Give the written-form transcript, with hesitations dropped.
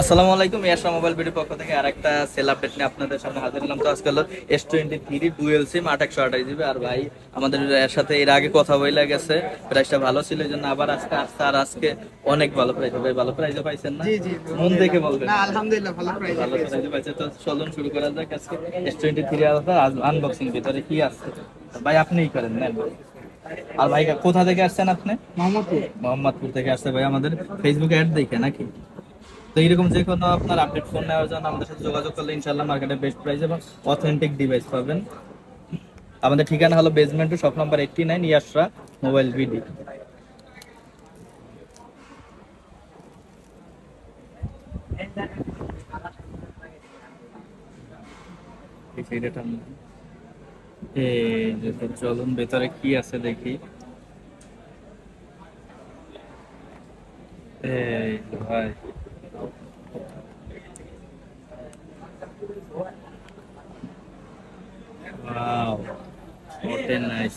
আসসালামু আলাইকুম, ইয়াশা মোবাইল বিডির পক্ষ থেকে আরেকটা সেল আপডেট নিয়ে আপনাদের সামনে হাজির হলাম। তো আজকে হলো S23 ডুয়েল সিম 8/128 GB। আর ভাই আমাদের এর সাথে এর আগে কথা বলে গেছে, প্রাইসটা ভালো ছিল, এই জন্য আবার আজকে আসছে। আর আজকে অনেক ভালো প্রাইস, ভাই ভালো প্রাইসে পাইছেন না? জি জি মন দেখে বলবেন। না, আলহামদুলিল্লাহ ভালো প্রাইস ভালো পেয়েছি। প্রাইসে পাইছে, তো চলুন শুরু করা যাক। আজকে S23 আনবক্সিং, ভিতরে কি আছে ভাই আপনিই করেন, নেন। আর ভাই কোথা থেকে আসছেন আপনি? মোহাম্মদপুর। মোহাম্মদপুর থেকে আসছে ভাই, আমাদের ফেসবুকে অ্যাড দেখে নাকি? তো এইরকম যে কোনো আপনার আপডেট ফোন নেওয়ার জন্য আমাদের সাথে যোগাযোগ করলে ইনশাল্লাহ মার্কেটে বেস্ট প্রাইস এবং অথেন্টিক ডিভাইস পাবেন। আমাদের ঠিকানা হলো basement two shop number 89, Yashra mobile BD. এই যে, তো চলুন ভেতরে কি আছে দেখি। এই যে ভাই, ওয়াও, ওকে নাইস।